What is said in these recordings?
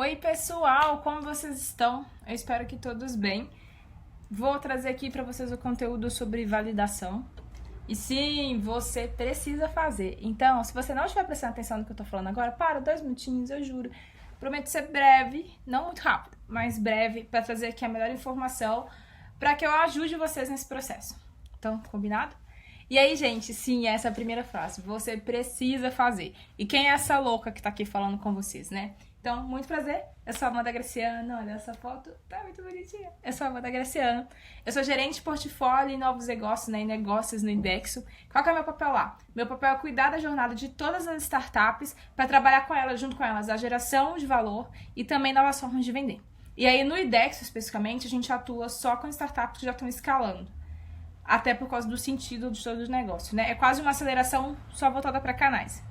Oi pessoal, como vocês estão? Eu espero que todos bem. Vou trazer aqui para vocês o conteúdo sobre validação. E sim, você precisa fazer. Então, se você não estiver prestando atenção no que eu tô falando agora, para 2 minutinhos, eu juro. Prometo ser breve, não muito rápido, mas breve, para trazer aqui a melhor informação para que eu ajude vocês nesse processo. Então, combinado? E aí, gente, sim, essa é a primeira frase. Você precisa fazer. E quem é essa louca que tá aqui falando com vocês, né? Então, muito prazer. Eu sou a Amanda Graciano. Olha essa foto, tá muito bonitinha. Eu sou a Amanda Graciano. Eu sou gerente de portfólio e novos negócios, né? E negócios no Indexo. Qual que é o meu papel lá? Meu papel é cuidar da jornada de todas as startups para trabalhar com elas, junto com elas, a geração de valor e também novas formas de vender. E aí, no Indexo, especificamente, a gente atua só com startups que já estão escalando. Até por causa do sentido de todos os negócios, né? É quase uma aceleração só voltada para canais.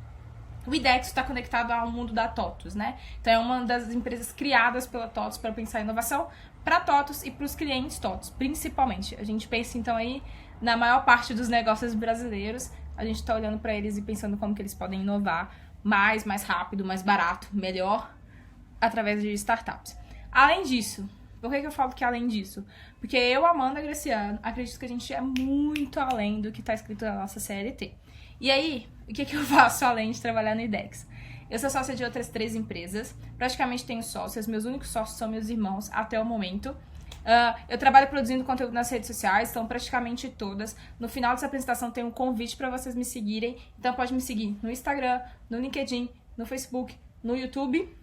O IDEX está conectado ao mundo da TOTUS, né? Então é uma das empresas criadas pela TOTUS para pensar em inovação para TOTUS e para os clientes TOTUS, principalmente. A gente pensa então aí na maior parte dos negócios brasileiros, a gente está olhando para eles e pensando como que eles podem inovar mais rápido, mais barato, melhor, através de startups. Além disso, por que eu falo que além disso? Porque eu, Amanda Graciano, acredito que a gente é muito além do que está escrito na nossa CLT. E aí, o que eu faço além de trabalhar no IDEX? Eu sou sócia de outras 3 empresas, praticamente tenho sócios, meus únicos sócios são meus irmãos até o momento. Eu trabalho produzindo conteúdo nas redes sociais, então praticamente todas. No final dessa apresentação tem um convite para vocês me seguirem, então pode me seguir no Instagram, no LinkedIn, no Facebook, no YouTube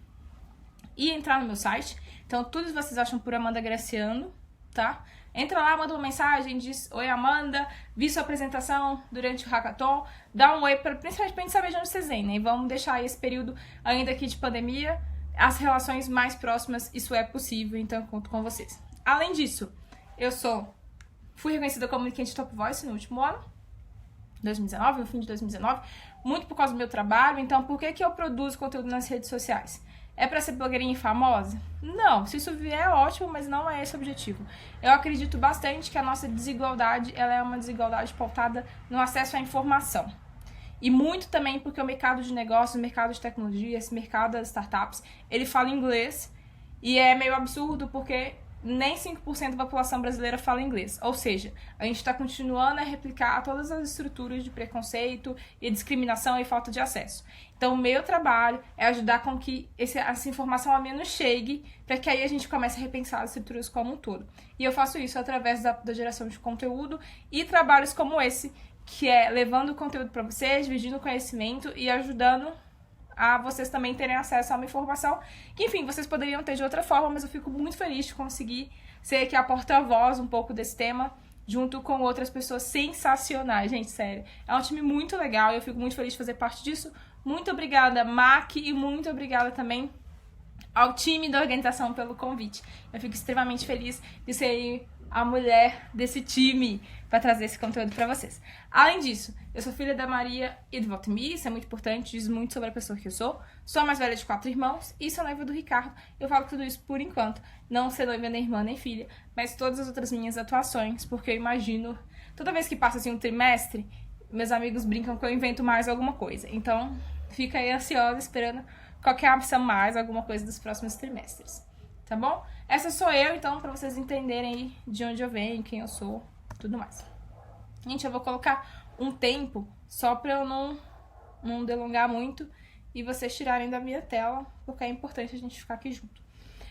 e entrar no meu site. Então tudo vocês acham por Amanda Graciano, tá? Entra lá, manda uma mensagem, diz: oi Amanda, vi sua apresentação durante o Hackathon, dá um oi, principalmente pra gente saber de onde vocês vêm, né? E vamos deixar esse período ainda aqui de pandemia, as relações mais próximas, isso é possível, então eu conto com vocês. Além disso, fui reconhecida como LinkedIn Top Voice no último ano, 2019, no fim de 2019, muito por causa do meu trabalho. Então por que eu produzo conteúdo nas redes sociais? É pra ser blogueirinha e famosa? Não, se isso vier é ótimo, mas não é esse o objetivo. Eu acredito bastante que a nossa desigualdade, ela é uma desigualdade pautada no acesso à informação. E muito também porque o mercado de negócios, o mercado de tecnologia, esse mercado das startups, ele fala inglês e é meio absurdo porque nem 5% da população brasileira fala inglês. Ou seja, a gente está continuando a replicar todas as estruturas de preconceito e discriminação e falta de acesso. Então, o meu trabalho é ajudar com que essa informação ao menos chegue, para que aí a gente comece a repensar as estruturas como um todo. E eu faço isso através da geração de conteúdo e trabalhos como esse, que é levando o conteúdo para vocês, dividindo o conhecimento e ajudando a vocês também terem acesso a uma informação que, enfim, vocês poderiam ter de outra forma, mas eu fico muito feliz de conseguir ser aqui a porta-voz um pouco desse tema, junto com outras pessoas sensacionais, gente, sério. É um time muito legal e eu fico muito feliz de fazer parte disso. Muito obrigada, Mac, e muito obrigada também ao time da organização pelo convite. Eu fico extremamente feliz de ser a mulher desse time para trazer esse conteúdo para vocês. Além disso, eu sou filha da Maria e do Valtemir, isso é muito importante, diz muito sobre a pessoa que eu sou. Sou a mais velha de 4 irmãos e sou noiva do Ricardo. Eu falo tudo isso por enquanto, não ser noiva nem irmã nem filha, mas todas as outras minhas atuações, porque eu imagino, toda vez que passa assim um trimestre, meus amigos brincam que eu invento mais alguma coisa. Então, fica aí ansiosa esperando qualquer opção mais, alguma coisa dos próximos trimestres. Tá bom? Essa sou eu, então, pra vocês entenderem aí de onde eu venho, quem eu sou, tudo mais. Gente, eu vou colocar um tempo só pra eu não delongar muito e vocês tirarem da minha tela, porque é importante a gente ficar aqui junto.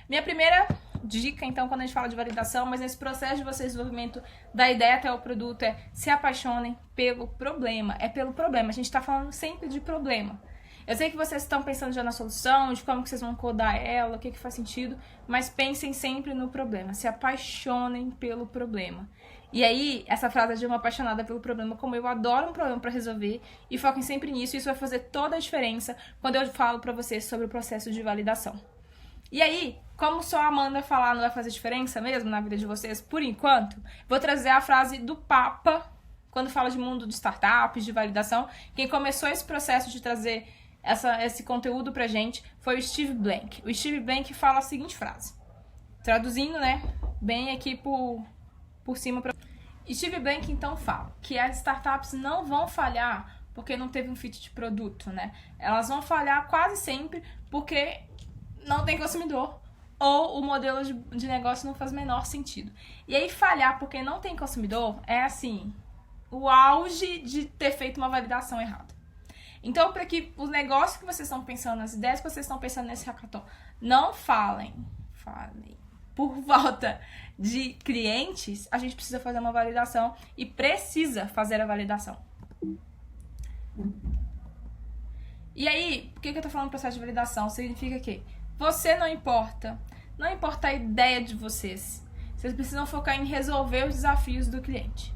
Minha primeira dica, então, quando a gente fala de validação, mas nesse processo de vocês desenvolvimento da ideia até o produto, é se apaixonem pelo problema. É pelo problema. A gente tá falando sempre de problema. Eu sei que vocês estão pensando já na solução, de como que vocês vão codar ela, o que faz sentido, mas pensem sempre no problema, se apaixonem pelo problema. E aí, essa frase é de uma apaixonada pelo problema, como eu adoro um problema para resolver, e foquem sempre nisso, isso vai fazer toda a diferença quando eu falo para vocês sobre o processo de validação. E aí, como só a Amanda falar não vai fazer diferença mesmo na vida de vocês, por enquanto, vou trazer a frase do Papa, quando fala de mundo de startups, de validação. Quem começou esse processo de trazer esse conteúdo pra gente foi o Steve Blank. O Steve Blank fala a seguinte frase, traduzindo, né, bem aqui por cima. Steve Blank, então, fala que as startups não vão falhar porque não teve um fit de produto, né? Elas vão falhar quase sempre porque não tem consumidor, ou o modelo de negócio não faz o menor sentido. E aí falhar porque não tem consumidor é assim, o auge de ter feito uma validação errada. Então, para que os negócios que vocês estão pensando, as ideias que vocês estão pensando nesse hackathon, não falem por volta de clientes, a gente precisa fazer uma validação e precisa fazer a validação. E aí, por que eu tô falando processo de validação? Significa que você não importa a ideia de vocês. Vocês precisam focar em resolver os desafios do cliente.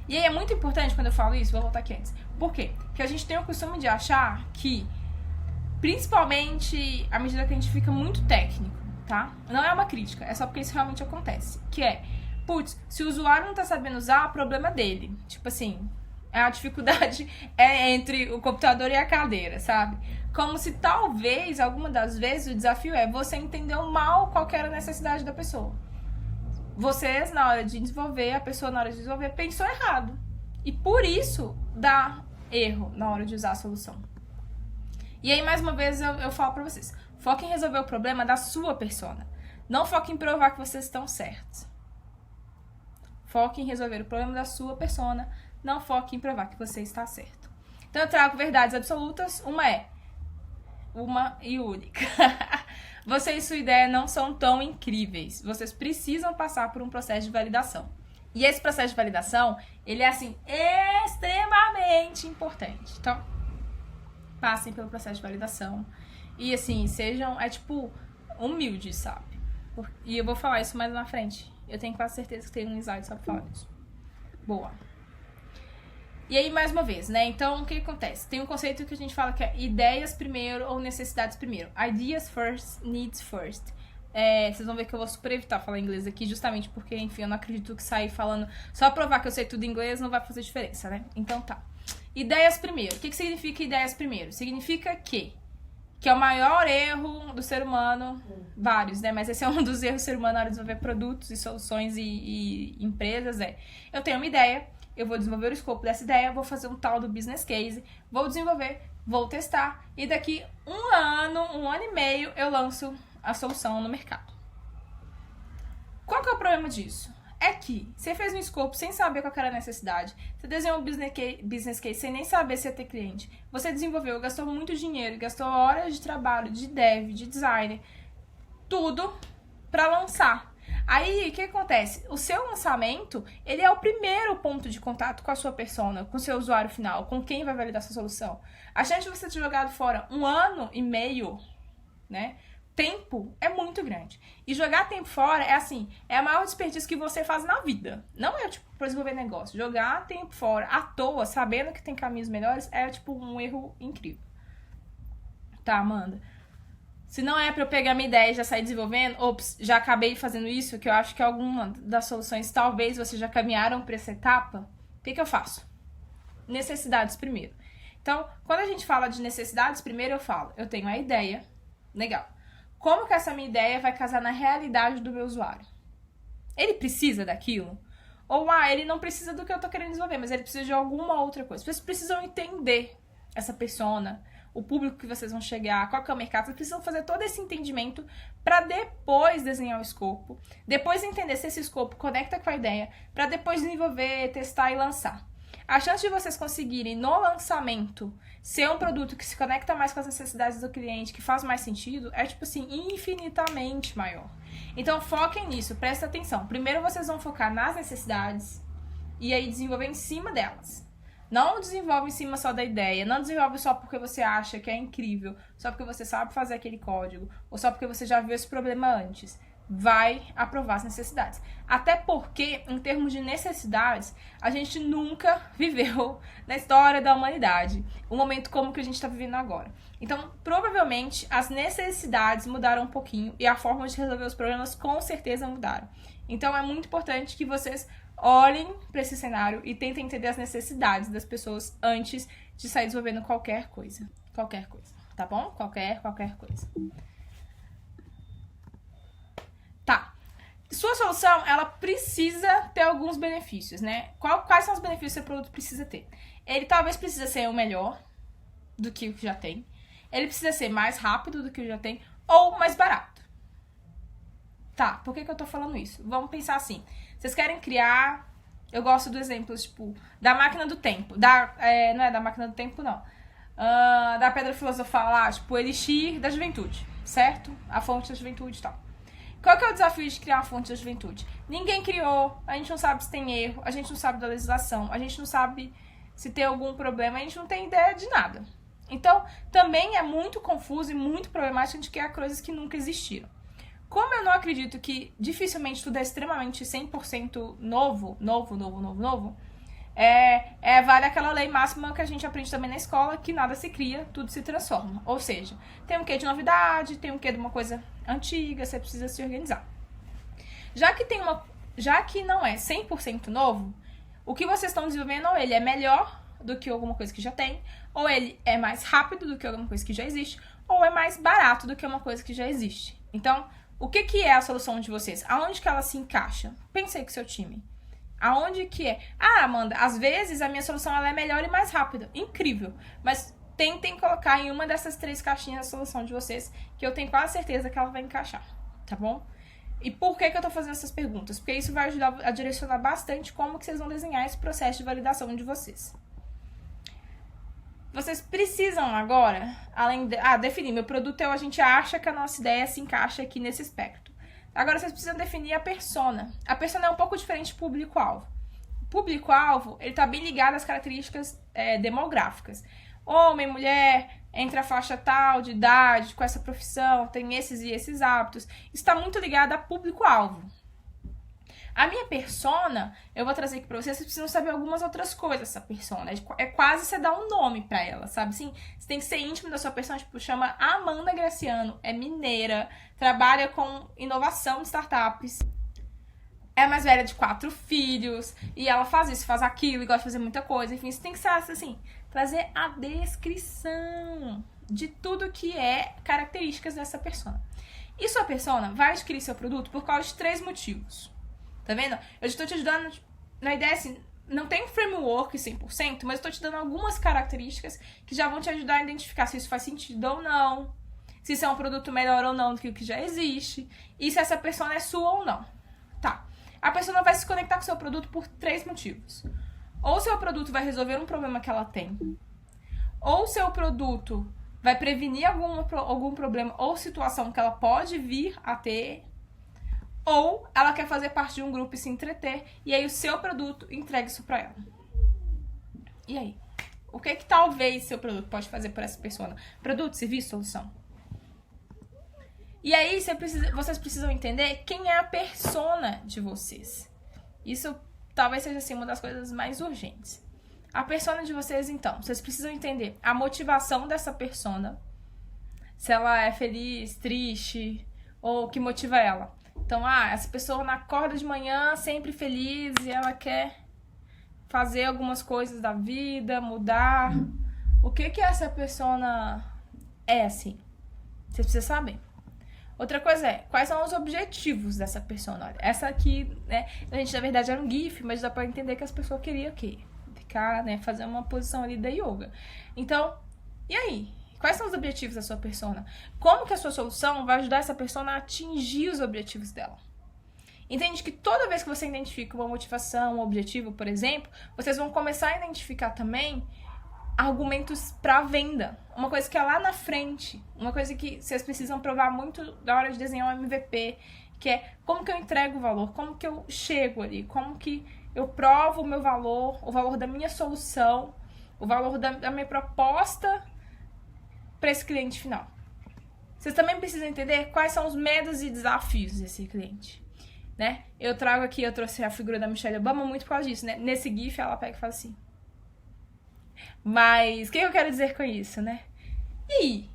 E aí é muito importante quando eu falo isso, vou voltar aqui antes. Por quê? Porque a gente tem o costume de achar que, principalmente à medida que a gente fica muito técnico, tá? Não é uma crítica, é só porque isso realmente acontece. Que é, putz, se o usuário não tá sabendo usar, o problema é dele. Tipo assim, a dificuldade é entre o computador e a cadeira, sabe? Como se talvez, alguma das vezes, o desafio é você entendeu mal qual que era a necessidade da pessoa. Vocês, na hora de desenvolver, a pessoa na hora de desenvolver pensou errado. E por isso dá erro na hora de usar a solução. E aí, mais uma vez, eu falo pra vocês. Foque em resolver o problema da sua persona. Não foque em provar que vocês estão certos. Foque em resolver o problema da sua persona. Não foque em provar que você está certo. Então, eu trago verdades absolutas. Uma e única. Você e sua ideia não são tão incríveis. Vocês precisam passar por um processo de validação. E esse processo de validação, ele é, assim, extremamente importante. Então, passem pelo processo de validação. E, assim, sejam, humildes, sabe? E eu vou falar isso mais na frente. Eu tenho quase certeza que tem um slide só pra falar disso. Boa. E aí, mais uma vez, né? Então, o que acontece? Tem um conceito que a gente fala que é ideias primeiro ou necessidades primeiro. Ideas first, needs first. Vocês vão ver que eu vou super evitar falar inglês aqui, justamente porque, enfim, eu não acredito que sair falando só provar que eu sei tudo em inglês não vai fazer diferença, né? Então tá. Ideias primeiro. O que significa ideias primeiro? Significa que é o maior erro do ser humano, vários, né? Mas esse é um dos erros do ser humano na hora de desenvolver produtos e soluções e empresas, eu tenho uma ideia, eu vou desenvolver o escopo dessa ideia, vou fazer um tal do business case, vou desenvolver, vou testar, e daqui um ano e meio, eu lanço a solução no mercado. Qual que é o problema disso? É que você fez um escopo sem saber qual era a necessidade, você desenhou um business case sem nem saber se ia ter cliente, você desenvolveu, gastou muito dinheiro, gastou horas de trabalho, de dev, de designer, tudo para lançar. Aí, o que acontece? O seu lançamento, ele é o primeiro ponto de contato com a sua persona, com o seu usuário final, com quem vai validar a sua solução. A chance de você ter jogado fora um ano e meio, né? Tempo é muito grande. E jogar tempo fora é a maior desperdício que você faz na vida. Não é, pra desenvolver negócio. Jogar tempo fora à toa, sabendo que tem caminhos melhores, é, um erro incrível. Tá, Amanda? Se não é pra eu pegar minha ideia e já sair desenvolvendo, já acabei fazendo isso, que eu acho que alguma das soluções, talvez vocês já caminharam pra essa etapa, o que eu faço? Necessidades primeiro. Então, quando a gente fala de necessidades primeiro, eu tenho a ideia, legal. Como que essa minha ideia vai casar na realidade do meu usuário? Ele precisa daquilo? Ou, ele não precisa do que eu tô querendo desenvolver, mas ele precisa de alguma outra coisa. Vocês precisam entender essa persona, o público que vocês vão chegar, qual que é o mercado. Vocês precisam fazer todo esse entendimento para depois desenhar o escopo, depois entender se esse escopo conecta com a ideia, para depois desenvolver, testar e lançar. A chance de vocês conseguirem, no lançamento, ser um produto que se conecta mais com as necessidades do cliente, que faz mais sentido, é, infinitamente maior. Então, foquem nisso, prestem atenção. Primeiro, vocês vão focar nas necessidades e aí desenvolver em cima delas. Não desenvolve em cima só da ideia, não desenvolve só porque você acha que é incrível, só porque você sabe fazer aquele código, ou só porque você já viu esse problema antes. Vai aprovar as necessidades. Até porque, em termos de necessidades, a gente nunca viveu na história da humanidade um momento como o que a gente está vivendo agora. Então, provavelmente, as necessidades mudaram um pouquinho e a forma de resolver os problemas com certeza mudaram. Então, é muito importante que vocês olhem para esse cenário e tentem entender as necessidades das pessoas antes de sair desenvolvendo qualquer coisa. Qualquer coisa, tá bom? Qualquer coisa. Tá. Sua solução, ela precisa ter alguns benefícios, né? Quais são os benefícios que seu produto precisa ter? Ele talvez precisa ser o melhor do que o que já tem. Ele precisa ser mais rápido do que o que já tem. ou mais barato. Tá, por que eu tô falando isso? Vamos pensar assim. Vocês querem criar... Eu gosto do exemplo, tipo, da máquina do tempo. Não é da máquina do tempo, não. Da pedra filosofal lá, tipo, o elixir da juventude, certo? A fonte da juventude e tal. Qual que é o desafio de criar uma fonte da juventude? Ninguém criou, a gente não sabe se tem erro, a gente não sabe da legislação, a gente não sabe se tem algum problema, a gente não tem ideia de nada. Então, também é muito confuso e muito problemático a gente criar coisas que nunca existiram. Como eu não acredito que dificilmente tudo é extremamente 100% novo, vale aquela lei máxima que a gente aprende também na escola, que nada se cria, tudo se transforma. Ou seja, tem um quê de novidade, tem um quê de uma coisa antiga, você precisa se organizar. Já que não é 100% novo, o que vocês estão desenvolvendo, ou ele é melhor do que alguma coisa que já tem, ou ele é mais rápido do que alguma coisa que já existe, ou é mais barato do que uma coisa que já existe. Então, o que é a solução de vocês? Aonde que ela se encaixa? Pense aí com o seu time. Aonde que é? Ah, Amanda, às vezes a minha solução ela é melhor e mais rápida. Incrível. Mas tentem colocar em uma dessas 3 caixinhas a solução de vocês, que eu tenho quase certeza que ela vai encaixar, tá bom? E por que eu tô fazendo essas perguntas? Porque isso vai ajudar a direcionar bastante como que vocês vão desenhar esse processo de validação de vocês. Vocês precisam agora, além de... definir, meu produto a gente acha que a nossa ideia se encaixa aqui nesse espectro. Agora vocês precisam definir a persona. A persona é um pouco diferente do público-alvo. O público-alvo, ele tá bem ligado às características demográficas. Homem, mulher, entre a faixa tal, de idade, com essa profissão, tem esses e esses hábitos. Isso está muito ligado a público-alvo. A minha persona, eu vou trazer aqui pra vocês precisam saber algumas outras coisas dessa persona. É quase você dar um nome pra ela, sabe? Sim, você tem que ser íntimo da sua persona, tipo, chama Amanda Graciano, é mineira, trabalha com inovação de startups, é mais velha de 4 filhos, e ela faz isso, faz aquilo, e gosta de fazer muita coisa, enfim, você tem que ser assim, trazer a descrição de tudo que é características dessa persona. E sua persona vai adquirir seu produto por causa de 3 motivos. Tá vendo? Eu estou te ajudando na ideia assim, não tem um framework 100%, mas eu estou te dando algumas características que já vão te ajudar a identificar se isso faz sentido ou não, se isso é um produto melhor ou não do que o que já existe, e se essa persona é sua ou não. Tá. A persona vai se conectar com o seu produto por 3 motivos. Ou seu produto vai resolver um problema que ela tem, ou seu produto vai prevenir algum problema ou situação que ela pode vir a ter, ou ela quer fazer parte de um grupo e se entreter, e aí o seu produto entrega isso pra ela. E aí? O que talvez seu produto pode fazer por essa persona? Produto, serviço, solução. E aí vocês precisam entender quem é a persona de vocês. Isso talvez seja assim, uma das coisas mais urgentes. A persona de vocês, então, vocês precisam entender a motivação dessa persona, se ela é feliz, triste, ou o que motiva ela. Então, essa pessoa acorda de manhã sempre feliz e ela quer fazer algumas coisas da vida, mudar. O que essa persona é assim? Vocês precisam saber. Outra coisa é, quais são os objetivos dessa persona? Olha, essa aqui, né, a gente na verdade era um GIF, mas dá pra entender que as pessoas queriam o quê? Ficar, né, fazer uma posição ali da yoga. Então, e aí? Quais são os objetivos da sua persona? Como que a sua solução vai ajudar essa persona a atingir os objetivos dela? Entende que toda vez que você identifica uma motivação, um objetivo, por exemplo, vocês vão começar a identificar também argumentos para venda. Uma coisa que é lá na frente, uma coisa que vocês precisam provar muito na hora de desenhar um MVP, que é como que eu entrego o valor, como que eu chego ali, como que eu provo o meu valor, o valor da minha solução, o valor da minha proposta para esse cliente final. Vocês também precisam entender quais são os medos e desafios desse cliente, né? Eu trouxe a figura da Michelle Obama muito por causa disso, né? Nesse GIF ela pega e fala assim. Mas o que eu quero dizer com isso, né? E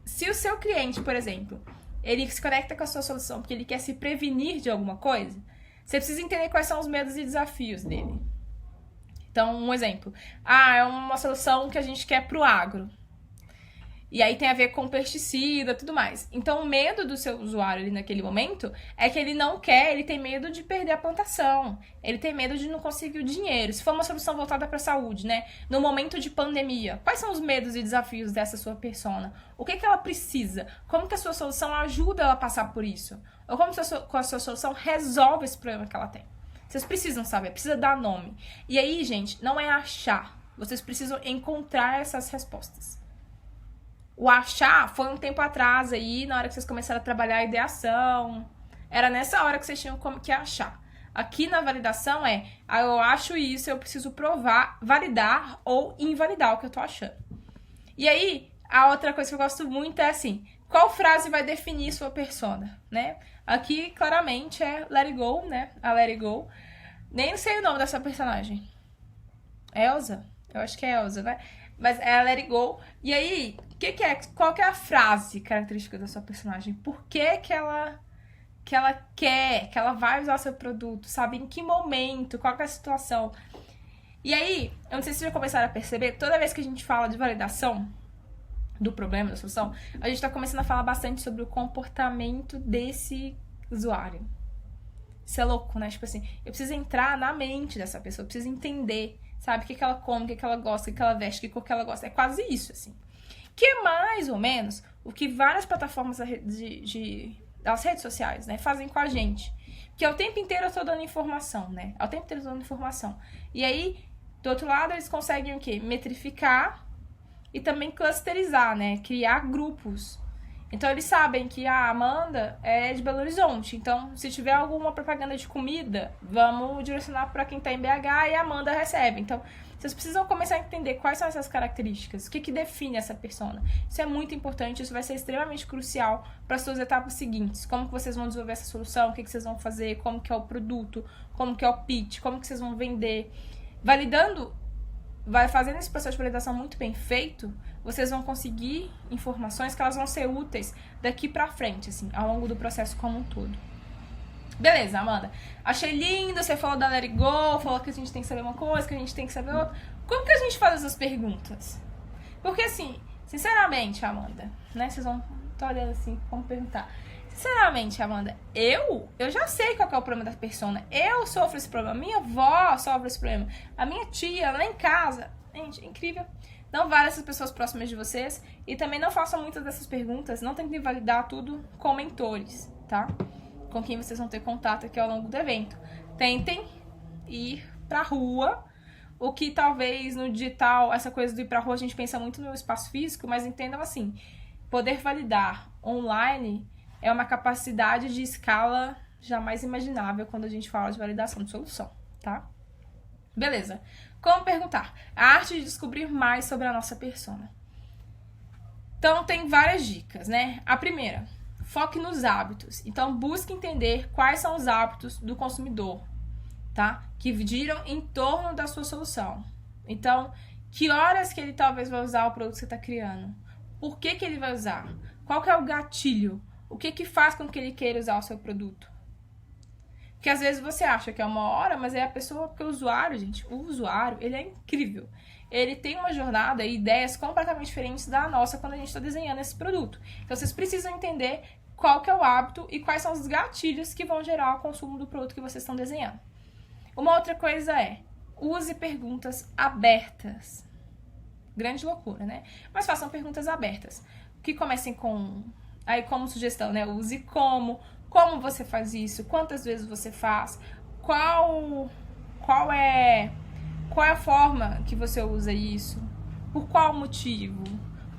se o seu cliente, por exemplo, ele se conecta com a sua solução porque ele quer se prevenir de alguma coisa, você precisa entender quais são os medos e desafios dele. Então, um exemplo. É uma solução que a gente quer pro agro. E aí tem a ver com pesticida e tudo mais. Então, o medo do seu usuário ali naquele momento é que ele não quer, ele tem medo de perder a plantação. Ele tem medo de não conseguir o dinheiro. Se for uma solução voltada para a saúde, né? No momento de pandemia, quais são os medos e desafios dessa sua persona? O que ela precisa? Como que a sua solução ajuda ela a passar por isso? Ou como com a sua solução resolve esse problema que ela tem? Vocês precisam saber, precisa dar nome. E aí, gente, não é achar. Vocês precisam encontrar essas respostas. O achar foi um tempo atrás aí, na hora que vocês começaram a trabalhar a ideação. Era nessa hora que vocês tinham que achar. Aqui na validação eu acho isso, eu preciso provar, validar ou invalidar o que eu tô achando. E aí, a outra coisa que eu gosto muito é assim, qual frase vai definir sua persona, né? Aqui, claramente, é Let It Go, né? A Let It Go. Nem sei o nome dessa personagem. Elsa? Eu acho que é Elsa, né? Mas é a Let It Go. E aí, qual que é a frase característica da sua personagem? Por que ela quer, que ela vai usar o seu produto, sabe? Em que momento, qual que é a situação? E aí, eu não sei se vocês já começaram a perceber, toda vez que a gente fala de validação do problema, da solução, a gente tá começando a falar bastante sobre o comportamento desse usuário. Isso é louco, né? Tipo assim, eu preciso entrar na mente dessa pessoa, eu preciso entender, sabe? O que ela come, o que ela gosta, o que ela veste, que cor que ela gosta. É quase isso, assim. Que é mais ou menos o que várias plataformas das redes sociais, né, fazem com a gente. Que o tempo inteiro eu tô dando informação, né? Ao tempo inteiro eu tô dando informação. E aí, do outro lado, eles conseguem o quê? Metrificar e também clusterizar, né? Criar grupos. Então, eles sabem que a Amanda é de Belo Horizonte. Então, se tiver alguma propaganda de comida, vamos direcionar para quem tá em BH e a Amanda recebe. Então, vocês precisam começar a entender quais são essas características, o que define essa persona. Isso é muito importante, isso vai ser extremamente crucial para as suas etapas seguintes. Como que vocês vão desenvolver essa solução, o que vocês vão fazer, como que é o produto, como que é o pitch, como que vocês vão vender. Validando, vai fazendo esse processo de validação muito bem feito, vocês vão conseguir informações que elas vão ser úteis daqui pra frente, assim, ao longo do processo como um todo. Beleza, Amanda. Achei lindo, você falou da Let It Go, falou que a gente tem que saber uma coisa, que a gente tem que saber outra. Como que a gente faz essas perguntas? Porque, assim, sinceramente, Amanda, né, vocês vão estar olhando assim, como perguntar. Sinceramente, Amanda, eu já sei qual que é o problema da persona. Eu sofro esse problema, minha avó sofre esse problema, a minha tia, lá em casa. Gente, é incrível. Não vale essas pessoas próximas de vocês. E também não façam muitas dessas perguntas. Não tentem validar tudo com mentores, tá? Com quem vocês vão ter contato aqui ao longo do evento. Tentem ir pra rua. O que talvez no digital, essa coisa do ir pra rua, a gente pensa muito no espaço físico, mas entendam assim, poder validar online é uma capacidade de escala jamais imaginável quando a gente fala de validação de solução, tá? Beleza. Como perguntar? A arte de descobrir mais sobre a nossa persona. Então, tem várias dicas, né? A primeira, foque nos hábitos. Então, busque entender quais são os hábitos do consumidor, tá? Que giram em torno da sua solução. Então, que horas que ele talvez vai usar o produto que você está criando? Por que ele vai usar? Qual que é o gatilho? O que faz com que ele queira usar o seu produto? Porque às vezes você acha que é uma hora, mas é a pessoa, porque o usuário, gente, ele é incrível. Ele tem uma jornada e ideias completamente diferentes da nossa quando a gente está desenhando esse produto. Então vocês precisam entender qual que é o hábito e quais são os gatilhos que vão gerar o consumo do produto que vocês estão desenhando. Uma outra coisa é, use perguntas abertas. Grande loucura, né? Mas façam perguntas abertas. Que comecem com, aí como sugestão, né? Use como você faz isso, quantas vezes você faz, qual é a forma que você usa isso, por qual motivo,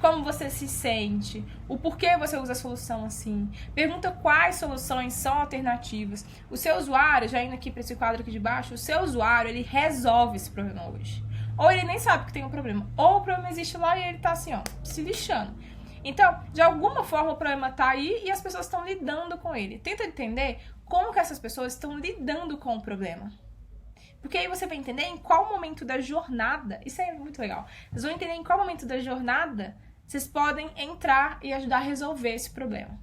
como você se sente, o porquê você usa a solução assim. Pergunta quais soluções são alternativas. O seu usuário, já indo aqui para esse quadro aqui de baixo, o seu usuário, ele resolve esse problema hoje. Ou ele nem sabe que tem um problema, ou o problema existe lá e ele tá assim, ó, se lixando. Então, de alguma forma o problema tá aí e as pessoas estão lidando com ele. Tenta entender como que essas pessoas estão lidando com o problema. Porque aí você vai entender em qual momento da jornada, isso é muito legal, vocês vão entender em qual momento da jornada vocês podem entrar e ajudar a resolver esse problema.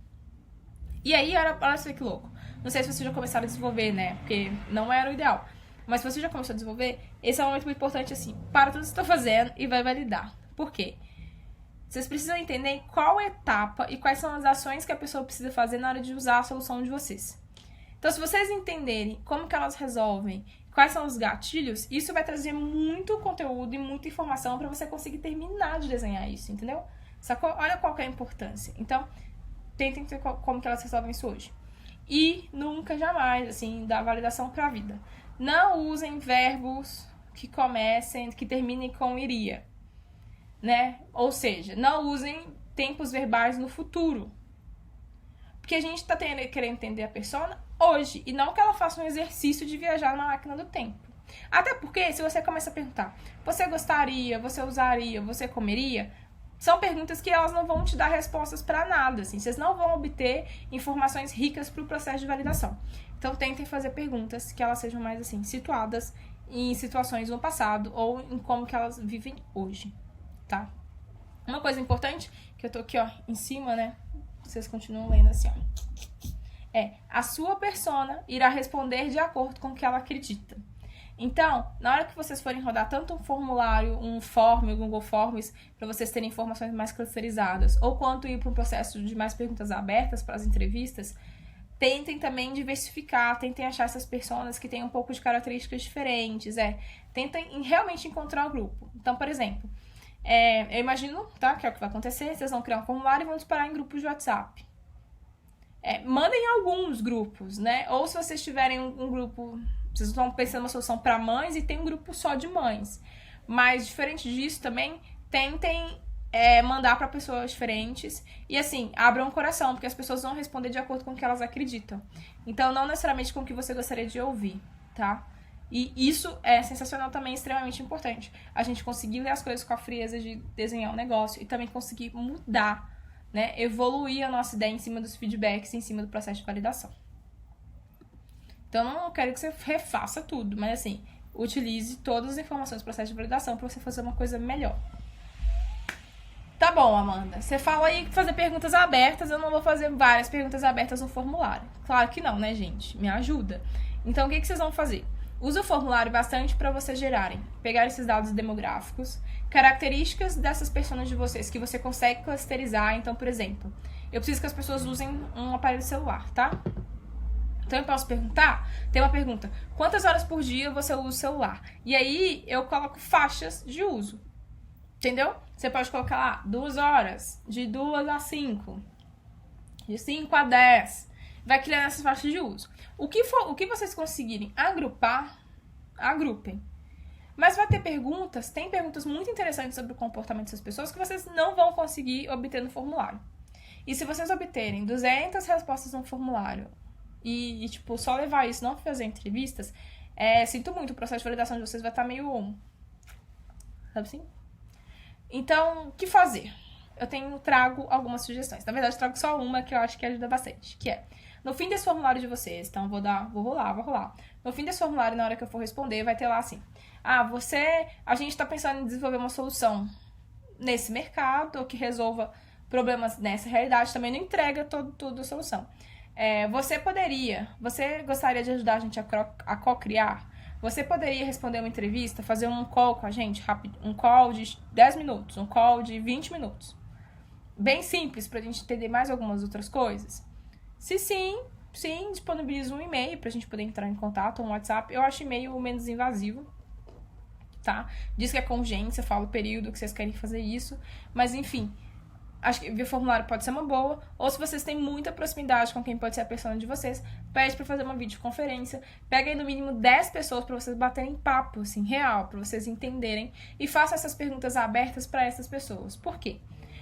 E aí, olha só que louco. Não sei se vocês já começaram a desenvolver, né? Porque não era o ideal. Mas se você já começou a desenvolver, esse é um momento muito importante assim. Para tudo que você está fazendo e vai validar. Por quê? Vocês precisam entender qual etapa e quais são as ações que a pessoa precisa fazer na hora de usar a solução de vocês. Então, se vocês entenderem como que elas resolvem, quais são os gatilhos, isso vai trazer muito conteúdo e muita informação para você conseguir terminar de desenhar isso, entendeu? Sacou? Olha qual que é a importância. Então, tentem ver como que elas resolvem isso hoje. E nunca, jamais, assim, dar validação para a vida. Não usem verbos que comecem, que terminem com iria, né? Ou seja, não usem tempos verbais no futuro. Porque a gente tá querendo entender a persona hoje, e não que ela faça um exercício de viajar na máquina do tempo. Até porque, se você começa a perguntar, você gostaria, você usaria, você comeria, são perguntas que elas não vão te dar respostas para nada, assim. Vocês não vão obter informações ricas para o processo de validação. Então, tentem fazer perguntas que elas sejam mais, assim, situadas em situações no passado ou em como que elas vivem hoje, tá? Uma coisa importante, que eu tô aqui, ó, em cima, né? Vocês continuam lendo assim, ó. A sua persona irá responder de acordo com o que ela acredita. Então, na hora que vocês forem rodar tanto um formulário, um form, um Google Forms, para vocês terem informações mais clusterizadas, ou quanto ir para um processo de mais perguntas abertas para as entrevistas, tentem também diversificar, tentem achar essas personas que têm um pouco de características diferentes, tentem realmente encontrar o grupo. Então, por exemplo, eu imagino, tá, que é o que vai acontecer, vocês vão criar um formulário e vão disparar em grupos de WhatsApp. Mandem alguns grupos, né? Ou se vocês tiverem um grupo, vocês estão pensando uma solução para mães e tem um grupo só de mães. Mas, diferente disso também, tentem mandar para pessoas diferentes. E assim, abram o coração, porque as pessoas vão responder de acordo com o que elas acreditam. Então, não necessariamente com o que você gostaria de ouvir, tá? E isso é sensacional também, extremamente importante. A gente conseguir ler as coisas com a frieza de desenhar um negócio e também conseguir mudar, né? Evoluir a nossa ideia em cima dos feedbacks, em cima do processo de validação. Então, eu não quero que você refaça tudo, mas assim, utilize todas as informações do processo de validação para você fazer uma coisa melhor. Tá bom, Amanda. Você fala aí que fazer perguntas abertas, eu não vou fazer várias perguntas abertas no formulário. Claro que não, né, gente? Me ajuda. Então, o que vocês vão fazer? Usa o formulário bastante para vocês gerarem, pegar esses dados demográficos, características dessas pessoas de vocês que você consegue clusterizar. Então, por exemplo, eu preciso que as pessoas usem um aparelho celular, tá? Então, eu posso perguntar, tem uma pergunta, quantas horas por dia você usa o celular? E aí, eu coloco faixas de uso, entendeu? Você pode colocar lá, 2 horas, de 2 a 5, de 5 a 10, vai criando essas faixas de uso. O que vocês conseguirem agrupar, agrupem. Mas vai ter perguntas, tem perguntas muito interessantes sobre o comportamento dessas pessoas que vocês não vão conseguir obter no formulário. E se vocês obterem 200 respostas no formulário e tipo, só levar isso, não fazer entrevistas, sinto muito, o processo de validação de vocês vai estar meio sabe assim? Então, o que fazer? Eu trago algumas sugestões. Na verdade, eu trago só uma que eu acho que ajuda bastante, que é, no fim desse formulário de vocês, então vou rolar. No fim desse formulário, na hora que eu for responder, vai ter lá assim, a gente tá pensando em desenvolver uma solução nesse mercado, ou que resolva problemas nessa realidade, também não entrega toda a solução. Você gostaria de ajudar a gente a co-criar? Você poderia responder uma entrevista, fazer um call com a gente, rápido, um call de 10 minutos, um call de 20 minutos. Bem simples, pra gente entender mais algumas outras coisas. Se sim, disponibiliza um e-mail pra gente poder entrar em contato, um WhatsApp. Eu acho e-mail menos invasivo, tá? Diz que é com urgência, fala o período que vocês querem fazer isso. Mas, enfim, acho que via formulário pode ser uma boa. Ou se vocês têm muita proximidade com quem pode ser a persona de vocês, pede pra fazer uma videoconferência. Pega aí no mínimo 10 pessoas pra vocês baterem papo, assim, real, pra vocês entenderem. E faça essas perguntas abertas pra essas pessoas. Por quê?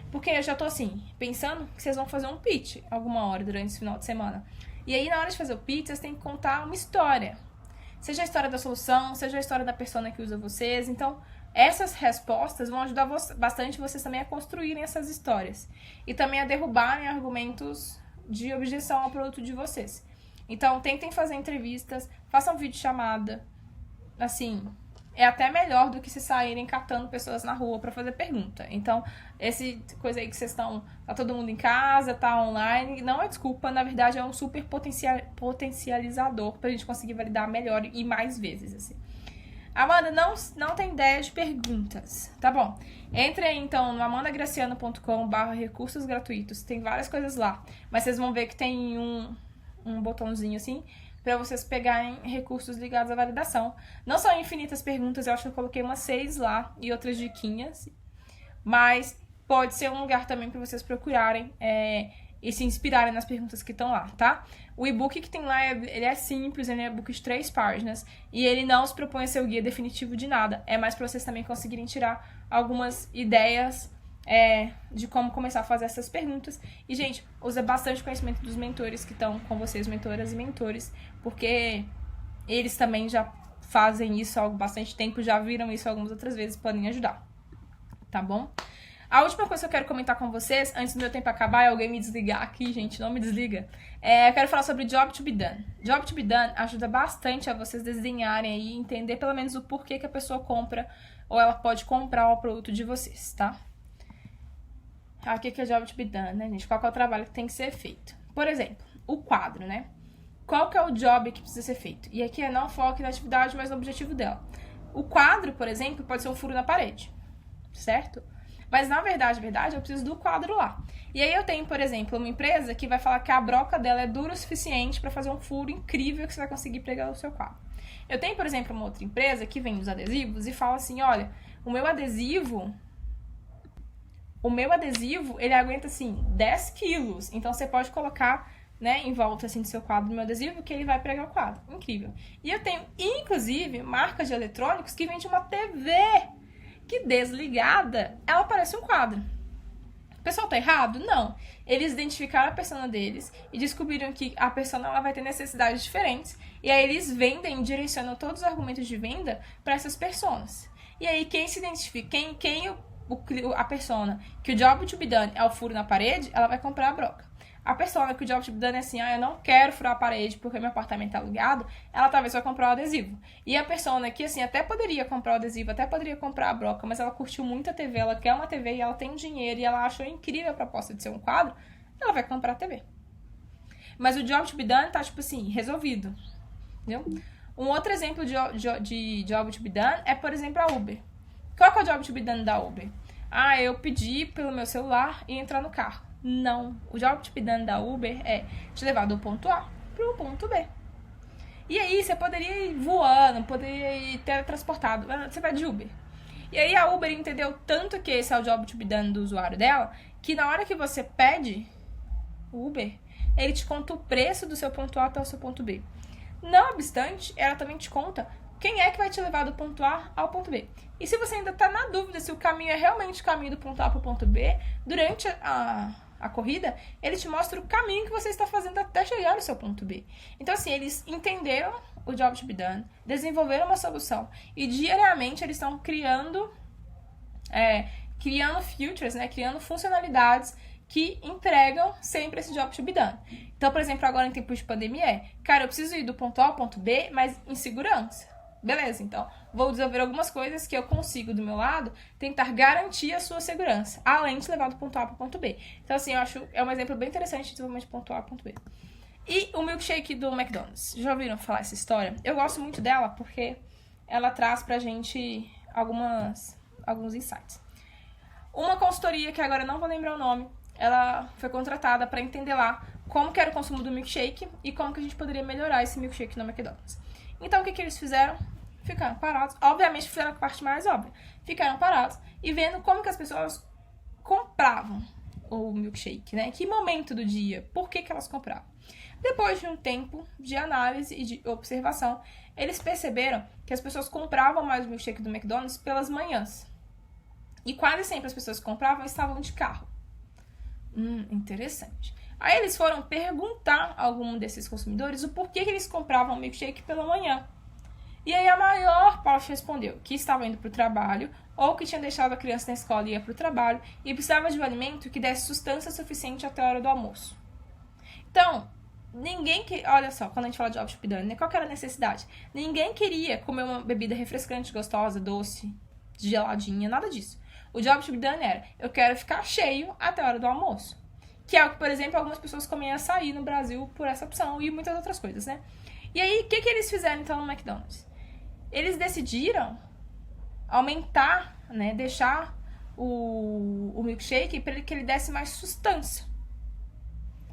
Porque eu já tô assim, pensando que vocês vão fazer um pitch alguma hora durante esse final de semana. E aí, na hora de fazer o pitch, vocês têm que contar uma história. Seja a história da solução, seja a história da persona que usa vocês. Então, essas respostas vão ajudar bastante vocês também a construírem essas histórias. E também a derrubarem argumentos de objeção ao produto de vocês. Então, tentem fazer entrevistas, façam videochamada. Assim, é até melhor do que se saírem catando pessoas na rua pra fazer pergunta. Então, esse coisa aí que vocês tá todo mundo em casa, tá online, não é desculpa, na verdade é um super potencializador pra gente conseguir validar melhor e mais vezes, assim. Amanda, não tem ideia de perguntas. Tá bom. Entre aí, então, no amandagraciano.com/recursos gratuitos. Tem várias coisas lá. Mas vocês vão ver que tem um botãozinho assim para vocês pegarem recursos ligados à validação. Não são infinitas perguntas, eu acho que eu coloquei umas 6 lá e outras diquinhas. Mas pode ser um lugar também para vocês procurarem e se inspirarem nas perguntas que estão lá, tá? O e-book que tem lá, ele é simples, ele é um e-book de 3 páginas e ele não se propõe a ser o guia definitivo de nada. É mais para vocês também conseguirem tirar algumas ideias de como começar a fazer essas perguntas. E, gente, usa bastante conhecimento dos mentores que estão com vocês, mentoras e mentores, porque eles também já fazem isso há bastante tempo, já viram isso algumas outras vezes, podem ajudar, tá bom? A última coisa que eu quero comentar com vocês, antes do meu tempo acabar e alguém me desligar aqui, gente, não me desliga, eu quero falar sobre Job to be Done. Job to be Done ajuda bastante a vocês desenharem aí, entender pelo menos o porquê que a pessoa compra ou ela pode comprar o produto de vocês, tá? O que é Job to be Done, né, gente? Qual que é o trabalho que tem que ser feito? Por exemplo, o quadro, né? Qual que é o job que precisa ser feito? E aqui não foca na atividade, mas no objetivo dela. O quadro, por exemplo, pode ser um furo na parede, certo? Mas, na verdade, eu preciso do quadro lá. E aí eu tenho, por exemplo, uma empresa que vai falar que a broca dela é dura o suficiente para fazer um furo incrível que você vai conseguir pregar o seu quadro. Eu tenho, por exemplo, uma outra empresa que vende os adesivos e fala assim, olha, o meu adesivo, ele aguenta, assim, 10 quilos. Então, você pode colocar, né, em volta, assim, do seu quadro, do meu adesivo, que ele vai pregar o quadro. Incrível. E eu tenho, inclusive, marcas de eletrônicos que vendem uma TV que desligada, ela parece um quadro. O pessoal tá errado? Não. Eles identificaram a persona deles e descobriram que a persona ela vai ter necessidades diferentes. E aí eles vendem, direcionam todos os argumentos de venda para essas personas. E aí quem se identifica, a persona que o job to be done é o furo na parede, ela vai comprar a broca. A pessoa que o job to be done é assim, eu não quero furar a parede porque meu apartamento é alugado, ela talvez vai comprar o adesivo. E a pessoa que, assim, até poderia comprar o adesivo, até poderia comprar a broca, mas ela curtiu muito a TV, ela quer uma TV e ela tem dinheiro e ela achou incrível a proposta de ser um quadro, ela vai comprar a TV. Mas o job to be done tá, tipo assim, resolvido. Entendeu? Um outro exemplo de job to be done é, por exemplo, a Uber. Qual que é o job to be done da Uber? Eu pedi pelo meu celular e entrar no carro. Não. O job to be done da Uber é te levar do ponto A pro ponto B. E aí, você poderia ir voando, poderia ir teletransportado. Você vai de Uber. E aí, a Uber entendeu tanto que esse é o job to be done do usuário dela, que na hora que você pede o Uber, ele te conta o preço do seu ponto A até o seu ponto B. Não obstante, ela também te conta quem é que vai te levar do ponto A ao ponto B. E se você ainda está na dúvida se o caminho é realmente o caminho do ponto A para o ponto B, durante a corrida, ele te mostra o caminho que você está fazendo até chegar no seu ponto B. Então, assim, eles entenderam o job to be done, desenvolveram uma solução e diariamente eles estão criando features, né, criando funcionalidades que entregam sempre esse job to be done. Então, por exemplo, agora em tempos de pandemia eu preciso ir do ponto A ao ponto B, mas em segurança. Beleza, então, vou desenvolver algumas coisas que eu consigo, do meu lado, tentar garantir a sua segurança, além de levar do ponto A para o ponto B. Então, assim, eu acho é um exemplo bem interessante de desenvolvimento de ponto A para ponto B. E o milkshake do McDonald's. Já ouviram falar essa história? Eu gosto muito dela porque ela traz pra gente alguns insights. Uma consultoria, que agora eu não vou lembrar o nome, ela foi contratada para entender lá como que era o consumo do milkshake e como que a gente poderia melhorar esse milkshake no McDonald's. Então, o que eles fizeram? Ficaram parados. Obviamente, fizeram a parte mais óbvia. Ficaram parados e vendo como que as pessoas compravam o milkshake, né? Que momento do dia? Por que elas compravam? Depois de um tempo de análise e de observação, eles perceberam que as pessoas compravam mais o milkshake do McDonald's pelas manhãs. E quase sempre as pessoas que compravam estavam de carro. Interessante. Aí eles foram perguntar a algum desses consumidores o porquê que eles compravam o milkshake pela manhã. E aí a maior parte respondeu que estava indo para o trabalho ou que tinha deixado a criança na escola e ia para o trabalho e precisava de um alimento que desse sustância suficiente até a hora do almoço. Então, olha só, quando a gente fala de job to be done, né? Qual que era a necessidade? Ninguém queria comer uma bebida refrescante, gostosa, doce, geladinha, nada disso. O job to be done era, eu quero ficar cheio até a hora do almoço. Que é o que, por exemplo, algumas pessoas comem açaí no Brasil por essa opção e muitas outras coisas, né? E aí, o que eles fizeram, então, no McDonald's? eles decidiram aumentar, né, deixar o milkshake para que ele desse mais sustância.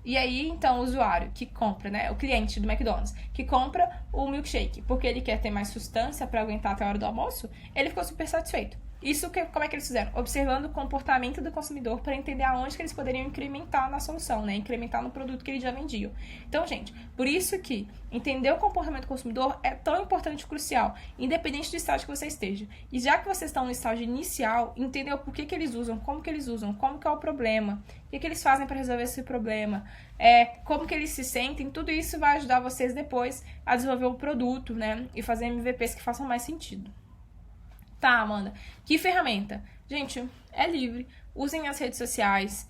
E aí, então, o usuário que compra, né, o cliente do McDonald's, que compra o milkshake porque ele quer ter mais sustância para aguentar até a hora do almoço, ele ficou super satisfeito. Isso, como é que eles fizeram? Observando o comportamento do consumidor para entender aonde que eles poderiam incrementar na solução, né? Incrementar no produto que eles já vendiam. Então, gente, por isso que entender o comportamento do consumidor é tão importante e crucial, independente do estágio que você esteja. E já que vocês estão no estágio inicial, entender o porquê que eles usam, como que é o problema, o que eles fazem para resolver esse problema, como que eles se sentem, tudo isso vai ajudar vocês depois a desenvolver o produto, né? E fazer MVPs que façam mais sentido. Tá, Amanda, que ferramenta? Gente, é livre. Usem as redes sociais.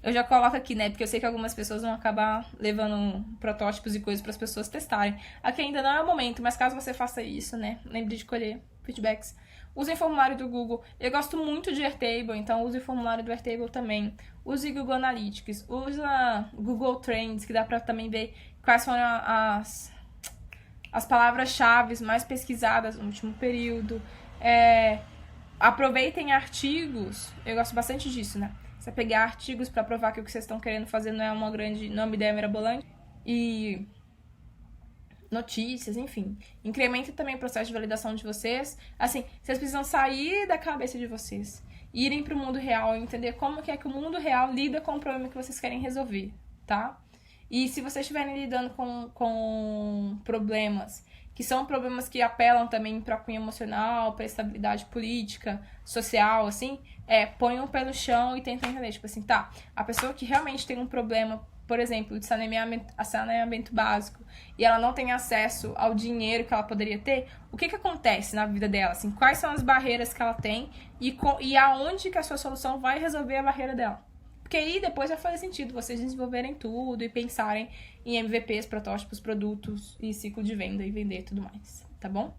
Eu já coloco aqui, né? Porque eu sei que algumas pessoas vão acabar levando protótipos e coisas para as pessoas testarem. Aqui ainda não é o momento, mas caso você faça isso, né? Lembre de colher feedbacks. Usem formulário do Google. Eu gosto muito de Airtable, então use o formulário do Airtable também. Use Google Analytics. Usa Google Trends, que dá para também ver quais foram as palavras-chave mais pesquisadas no último período. Aproveitem artigos. Eu gosto bastante disso, né? Você pegar artigos para provar que o que vocês estão querendo fazer não é uma ideia mirabolante. E notícias, enfim. Incrementa também o processo de validação de vocês. Assim, vocês precisam sair da cabeça de vocês, irem para o mundo real, entender como que é que o mundo real lida com o problema que vocês querem resolver, tá? E se vocês estiverem lidando com problemas, que são problemas que apelam também para cunho emocional, para estabilidade política, social, assim, põe um pé no chão e tenta entender, tipo assim, tá, a pessoa que realmente tem um problema, por exemplo, de saneamento básico, e ela não tem acesso ao dinheiro que ela poderia ter, o que acontece na vida dela, assim, quais são as barreiras que ela tem e aonde que a sua solução vai resolver a barreira dela. Porque aí depois vai fazer sentido vocês desenvolverem tudo e pensarem em MVPs, protótipos, produtos e ciclo de venda e vender tudo mais, tá bom?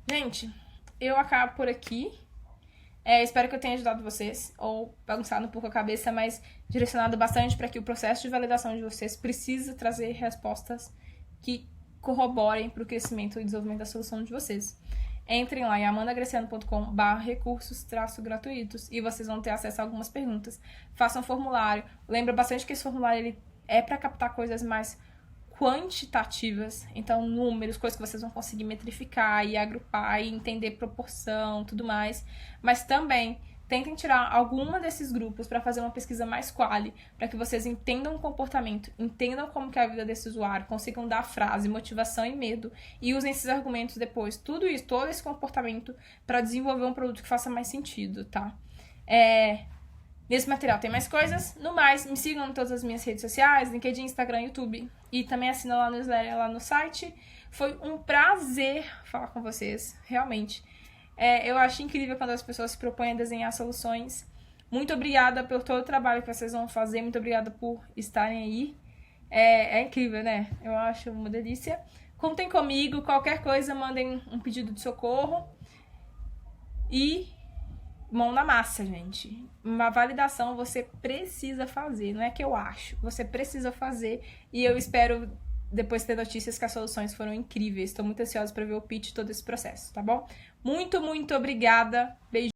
Gente, eu acabo por aqui. Espero que eu tenha ajudado vocês, ou bagunçado um pouco a cabeça, mas direcionado bastante para que o processo de validação de vocês precisa trazer respostas que corroborem para o crescimento e desenvolvimento da solução de vocês. Entrem lá em amandagraciano.com/recursos-gratuitos e vocês vão ter acesso a algumas perguntas. Façam um formulário. Lembra bastante que esse formulário ele é para captar coisas mais quantitativas, então números, coisas que vocês vão conseguir metrificar e agrupar e entender proporção, tudo mais, mas também tentem tirar alguma desses grupos para fazer uma pesquisa mais quali, para que vocês entendam o comportamento, entendam como que é a vida desse usuário, consigam dar frase, motivação e medo, e usem esses argumentos depois, tudo isso, todo esse comportamento, para desenvolver um produto que faça mais sentido, tá? Nesse material tem mais coisas. No mais, me sigam em todas as minhas redes sociais, LinkedIn, Instagram, YouTube, e também assinam lá no newsletter, lá no site. Foi um prazer falar com vocês, realmente. Eu acho incrível quando as pessoas se propõem a desenhar soluções. Muito obrigada por todo o trabalho que vocês vão fazer. Muito obrigada por estarem aí. É incrível, né? Eu acho uma delícia. Contem comigo. Qualquer coisa, mandem um pedido de socorro. E mão na massa, gente. Uma validação você precisa fazer. Não é que eu acho. Você precisa fazer. E eu espero depois ter notícias que as soluções foram incríveis. Estou muito ansiosa para ver o pitch de todo esse processo, tá bom? Muito, muito obrigada. Beijo.